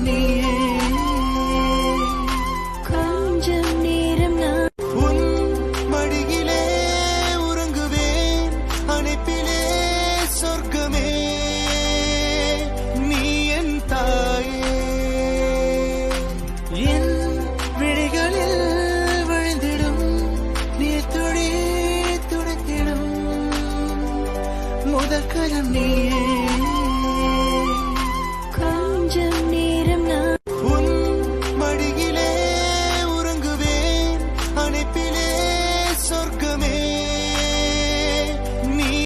நீயே கொஞ்சம் நேரம் நான் உன் மடியிலே உறங்குவேன் அணைப்பிலே சொர்க்கமே நீ என் தாயே என் விழிகளில் விழுந்திடும் நீர் துளி துடைத்திடும் முதல் கலம் நீயே